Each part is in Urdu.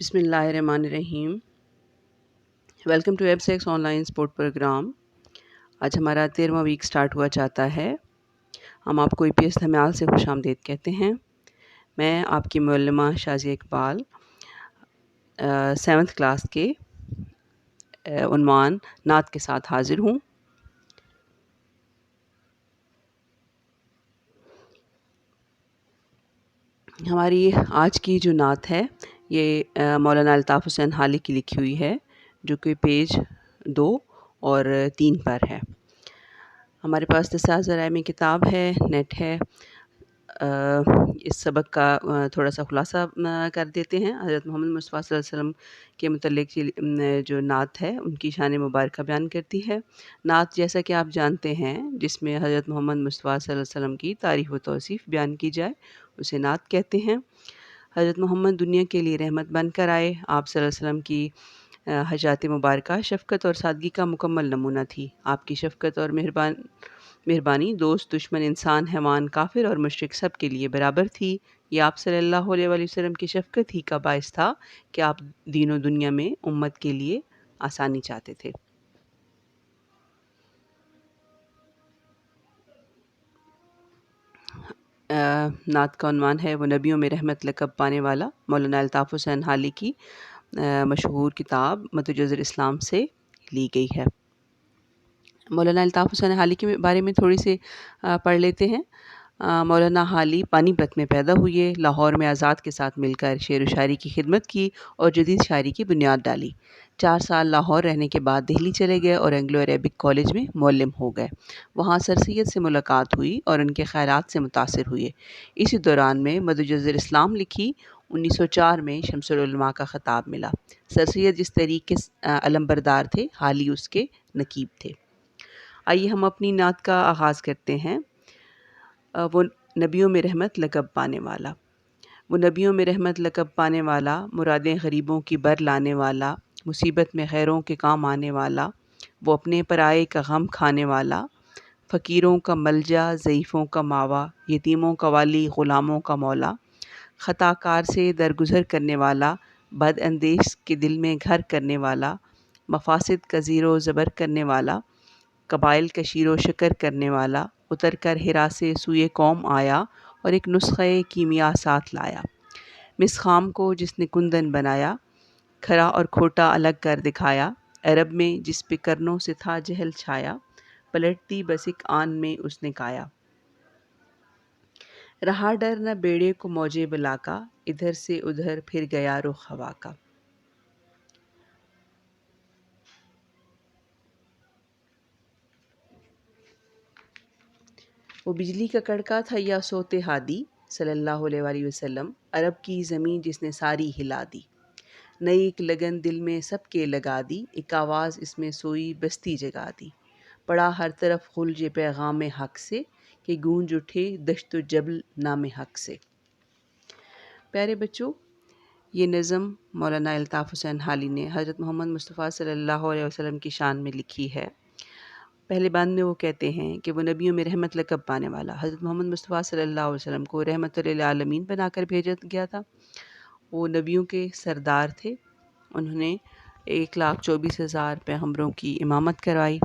بسم اللہ الرحمن الرحیم۔ ویلکم ٹو ایب سیکس آن لائن سپورٹ پروگرام۔ آج ہمارا 13واں ویک سٹارٹ ہوا چاہتا ہے۔ ہم آپ کو EPS دھمیال سے خوش آمدید کہتے ہیں۔ میں آپ کی معلمہ شازیہ اقبال 7th کلاس کے عنوان نعت کے ساتھ حاضر ہوں۔ ہماری آج کی جو نعت ہے یہ مولانا الطاف حسین حالی کی لکھی ہوئی ہے، جو کہ پیج 2 اور 3 پر ہے۔ ہمارے پاس دستیاب ذرائع میں کتاب ہے، نیٹ ہے۔ اس سبق کا تھوڑا سا خلاصہ کر دیتے ہیں۔ حضرت محمد مصطفیٰ صلی اللہ علیہ وسلم کے متعلق جو نعت ہے ان کی شان مبارکہ بیان کرتی ہے۔ نعت جیسا کہ آپ جانتے ہیں جس میں حضرت محمد مصطفیٰ صلی اللہ علیہ وسلم کی تعریف و توصیف بیان کی جائے اسے نعت کہتے ہیں۔ حضرت محمد دنیا کے لیے رحمت بن کر آئے۔ آپ صلی اللہ علیہ وسلم کی حیات مبارکہ شفقت اور سادگی کا مکمل نمونہ تھی۔ آپ کی شفقت اور مہربانی دوست، دشمن، انسان، حیوان، کافر اور مشرک سب کے لیے برابر تھی۔ یہ آپ صلی اللہ علیہ وآلہ وسلم کی شفقت ہی کا باعث تھا کہ آپ دین و دنیا میں امت کے لیے آسانی چاہتے تھے۔ نعت کا عنوان ہے وہ نبیوں میں رحمت لقب پانے والا، مولانا الطاف حسین حالی کی مشہور کتاب متجر الاسلام سے لی گئی ہے۔ مولانا الطاف حسین حالی کے بارے میں تھوڑی سی پڑھ لیتے ہیں۔ مولانا حالی پانی پت میں پیدا ہوئے، لاہور میں آزاد کے ساتھ مل کر شعر و شاعری کی خدمت کی اور جدید شاعری کی بنیاد ڈالی۔ 4 سال لاہور رہنے کے بعد دہلی چلے گئے اور اینگلو عربک کالج میں معلم ہو گئے۔ وہاں سر سید سے ملاقات ہوئی اور ان کے خیالات سے متاثر ہوئے۔ اسی دوران میں متجر الاسلام لکھی۔ 1904 میں شمس العلماء کا خطاب ملا۔ سر سید جس تحریک کے علمبردار تھے، حالی اس کے نقیب تھے۔ آئیے ہم اپنی نعت کا آغاز کرتے ہیں۔ وہ نبیوں میں رحمت لقب پانے والا، وہ نبیوں میں رحمت لقب پانے والا، مرادیں غریبوں کی بر لانے والا، مصیبت میں غیروں کے کام آنے والا، وہ اپنے پرائے کا غم کھانے والا، فقیروں کا ملجا، ضعیفوں کا ماوا، یتیموں کا والی، غلاموں کا مولا، خطا کار سے درگزر کرنے والا، بد اندیش کے دل میں گھر کرنے والا، مفاسد کا زیر و زبر کرنے والا، قبائل کا شیر و شکر کرنے والا، اتر کر ہرا سے سوئے قوم آیا اور ایک نسخہ کیمیا ساتھ لایا، مس خام کو جس نے کندن بنایا، کھرا اور کھوٹا الگ کر دکھایا، عرب میں جس پہ کرنوں سے تھا جہل چھایا، پلٹتی بس ایک آن میں اس نے کایا، رہا ڈر نہ بیڑے کو موجے بلا کا، ادھر سے ادھر پھر گیا رخ ہوا کا۔ وہ بجلی کا کڑکا تھا یا صوت ہادی، صلی اللہ علیہ وآلہ وسلم، عرب کی زمین جس نے ساری ہلا دی، نئی ایک لگن دل میں سب کے لگا دی، ایک آواز اس میں سوئی بستی جگا دی، پڑا ہر طرف خلج پیغام حق سے، کہ گونج اٹھے دشت و جبل نام حق سے۔ پیارے بچوں، یہ نظم مولانا الطاف حسین حالی نے حضرت محمد مصطفیٰ صلی اللہ علیہ وسلم کی شان میں لکھی ہے۔ پہلے بند میں وہ کہتے ہیں کہ وہ نبیوں میں رحمت لقب پانے والا، حضرت محمد مصطفیٰ صلی اللہ علیہ وسلم کو رحمت للعالمین بنا کر بھیجا گیا تھا۔ وہ نبیوں کے سردار تھے۔ انہوں نے 1,24,000 پیغمبروں کی امامت کروائی۔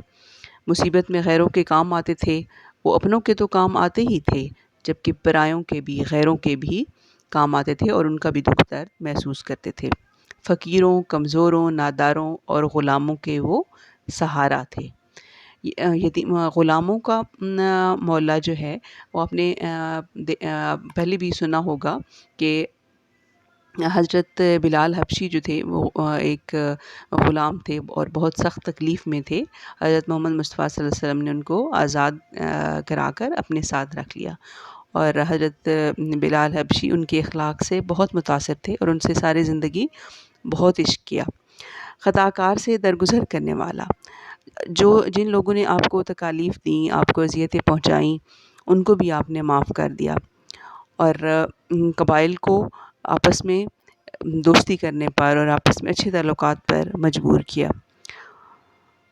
مصیبت میں غیروں کے کام آتے تھے۔ وہ اپنوں کے تو کام آتے ہی تھے، جبکہ پرایوں کے بھی، غیروں کے بھی کام آتے تھے اور ان کا بھی دکھ درد محسوس کرتے تھے۔ فقیروں، کمزوروں، ناداروں اور غلاموں کے وہ سہارا تھے۔ غلاموں کا مولا جو ہے وہ آپ نے پہلے بھی سنا ہوگا کہ حضرت بلال حبشی جو تھے وہ ایک غلام تھے اور بہت سخت تکلیف میں تھے۔ حضرت محمد مصطفیٰ صلی اللہ علیہ وسلم نے ان کو آزاد کرا کر اپنے ساتھ رکھ لیا، اور حضرت بلال حبشی ان کے اخلاق سے بہت متاثر تھے اور ان سے ساری زندگی بہت عشق کیا۔ خطا کار سے درگزر کرنے والا، جن لوگوں نے آپ کو تکالیف دیں، آپ کو اذیتیں پہنچائیں، ان کو بھی آپ نے معاف کر دیا، اور قبائل کو آپس میں دوستی کرنے پر اور آپس میں اچھے تعلقات پر مجبور کیا۔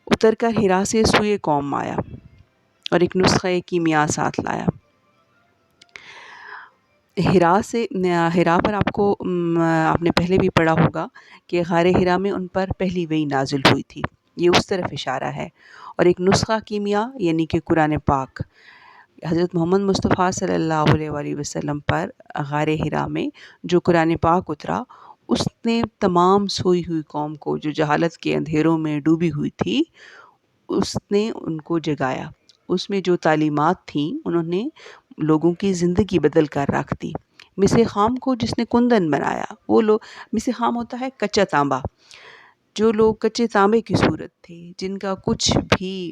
اتر کر ہرا سے سوئے قوم آیا اور ایک نسخہ کیمیا ساتھ لایا۔ ہرا پر آپ نے پہلے بھی پڑھا ہوگا کہ غار ہرا میں ان پر پہلی وحی نازل ہوئی تھی، یہ اس طرف اشارہ ہے۔ اور ایک نسخہ کیمیا یعنی کہ قرآن پاک، حضرت محمد مصطفیٰ صلی اللہ علیہ وآلہ وسلم پر غار ہرا میں جو قرآن پاک اترا، اس نے تمام سوئی ہوئی قوم کو جو جہالت کے اندھیروں میں ڈوبی ہوئی تھی، اس نے ان کو جگایا۔ اس میں جو تعلیمات تھیں انہوں نے لوگوں کی زندگی بدل کر رکھ دی۔ مس خام کو جس نے کندن بنایا، وہ لوگ، مس خام ہوتا ہے کچا تانبا، جو لوگ کچے تانبے کی صورت تھے، جن کا کچھ بھی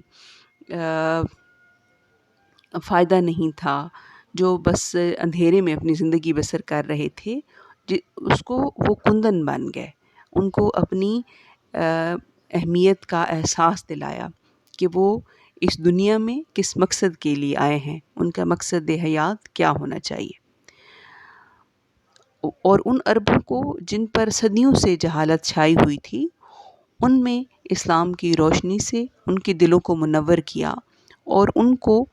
فائدہ نہیں تھا، جو بس اندھیرے میں اپنی زندگی بسر کر رہے تھے، اس کو وہ کندن بن گئے، ان کو اپنی اہمیت کا احساس دلایا کہ وہ اس دنیا میں کس مقصد کے لیے آئے ہیں، ان کا مقصد حیات کیا ہونا چاہیے۔ اور ان عربوں کو جن پر صدیوں سے جہالت چھائی ہوئی تھی، ان میں اسلام کی روشنی سے ان کے دلوں کو منور کیا، اور ان کو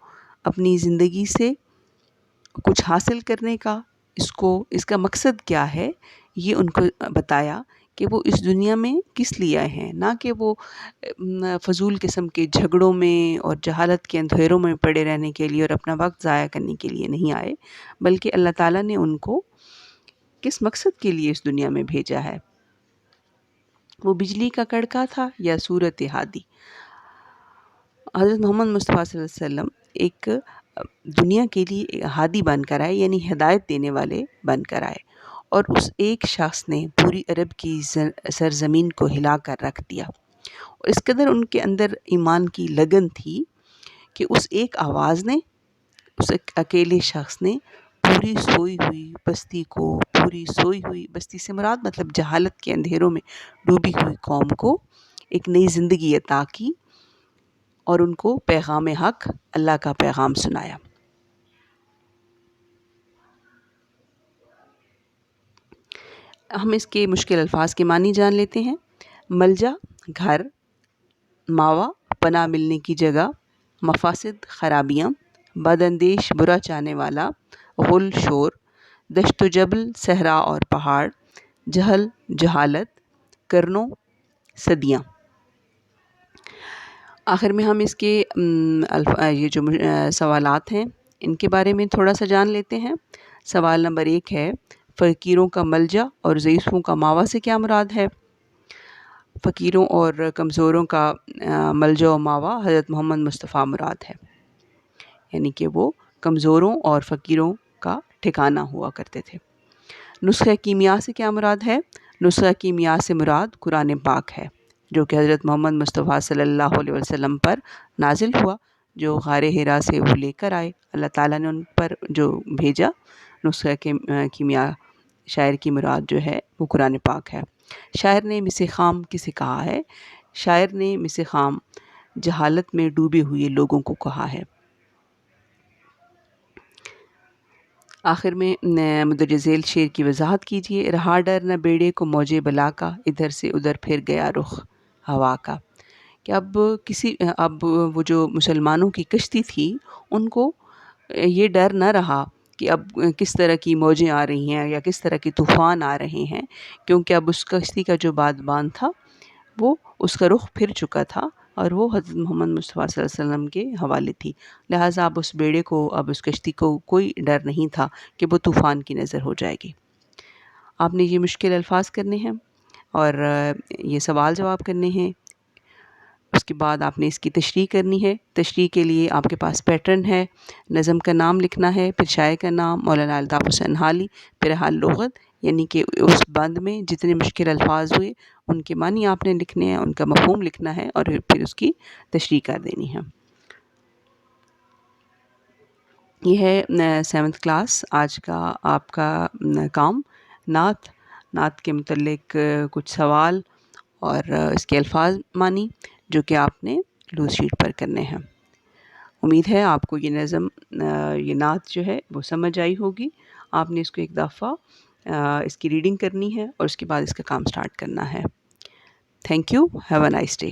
اپنی زندگی سے کچھ حاصل کرنے کا، اس کا مقصد کیا ہے، یہ ان کو بتایا کہ وہ اس دنیا میں کس لیے آئے ہیں، نہ کہ وہ فضول قسم کے جھگڑوں میں اور جہالت کے اندھیروں میں پڑے رہنے کے لیے اور اپنا وقت ضائع کرنے کے لیے نہیں آئے، بلکہ اللہ تعالیٰ نے ان کو کس مقصد کے لیے اس دنیا میں بھیجا ہے۔ وہ بجلی کا کڑکا تھا یا صورت ہادی؟ حضرت محمد مصطفیٰ صلی اللہ علیہ وسلم ایک دنیا کے لیے ہادی بن کر آئے، یعنی ہدایت دینے والے بن کر آئے، اور اس ایک شخص نے پوری عرب کی سرزمین کو ہلا کر رکھ دیا۔ اور اس قدر ان کے اندر ایمان کی لگن تھی کہ اس ایک آواز نے، اس اکیلے شخص نے پوری سوئی ہوئی بستی سے مراد مطلب جہالت کے اندھیروں میں ڈوبی ہوئی قوم کو ایک نئی زندگی عطا کی، اور ان کو پیغام حق، اللہ کا پیغام سنایا۔ ہم اس کے مشکل الفاظ کے معنی جان لیتے ہیں۔ ملجا گھر، ماوا پناہ ملنے کی جگہ، مفاسد خرابیاں، بداندیش برا چاہنے والا، غل شور، دشت و جبل صحرا اور پہاڑ، جہل جہالت، کرنوں صدیاں۔ آخر میں ہم اس کے یہ جو سوالات ہیں ان کے بارے میں تھوڑا سا جان لیتے ہیں۔ سوال نمبر 1 ہے، فقیروں کا ملجا اور ضعیفوں کا ماوا سے کیا مراد ہے؟ فقیروں اور کمزوروں کا ملجا و ماوا حضرت محمد مصطفیٰ مراد ہے، یعنی کہ وہ کمزوروں اور فقیروں کا ٹھکانہ ہوا کرتے تھے۔ نسخہ کیمیا سے کیا مراد ہے؟ نسخہ کیمیا سے مراد قرآن پاک ہے، جو کہ حضرت محمد مصطفیٰ صلی اللہ علیہ وسلم پر نازل ہوا، جو غار ہرا سے وہ لے کر آئے، اللہ تعالیٰ نے ان پر جو بھیجا۔ نسخہ کیمیا شاعر کی مراد جو ہے وہ قرآن پاک ہے۔ شاعر نے مس خام کسے کہا ہے؟ شاعر نے مس خام جہالت میں ڈوبے ہوئے لوگوں کو کہا ہے۔ آخر میں مندرجہ ذیل شعر کی وضاحت کیجیے۔ رہا ڈر نہ بیڑے کو موج بلا کا، ادھر سے ادھر پھر گیا رخ ہوا کا۔ کہ اب وہ جو مسلمانوں کی کشتی تھی، ان کو یہ ڈر نہ رہا کہ اب کس طرح کی موجیں آ رہی ہیں یا کس طرح کے طوفان آ رہے ہیں، کیونکہ اب اس کشتی کا جو بادبان تھا وہ اس کا رخ پھر چکا تھا، اور وہ حضرت محمد مصطفیٰ صلی اللہ علیہ وسلم کے حوالے تھی۔ لہٰذا اب اس بیڑے کو، اب اس کشتی کو کوئی ڈر نہیں تھا کہ وہ طوفان کی نظر ہو جائے گی۔ آپ نے یہ مشکل الفاظ کرنے ہیں اور یہ سوال جواب کرنے ہیں۔ اس کے بعد آپ نے اس کی تشریح کرنی ہے۔ تشریح کے لیے آپ کے پاس پیٹرن ہے، نظم کا نام لکھنا ہے، پھر شاعر کا نام مولانا الطاف حسین حالی، پھر حال لغت، یعنی کہ اس بند میں جتنے مشکل الفاظ ہوئے ان کے معنی آپ نے لکھنے ہیں، ان کا مفہوم لکھنا ہے، اور پھر اس کی تشریح کر دینی ہے۔ یہ ہے 7th کلاس آج کا آپ کا کام، نعت کے متعلق کچھ سوال اور اس کے الفاظ معنی جو کہ آپ نے لوز شیٹ پر کرنے ہیں۔ امید ہے آپ کو یہ نظم، یہ نعت جو ہے وہ سمجھ آئی ہوگی۔ آپ نے اس کو ایک دفعہ اس کی ریڈنگ کرنی ہے اور اس کے بعد اس کا کام سٹارٹ کرنا ہے۔ Thank you, have a nice day.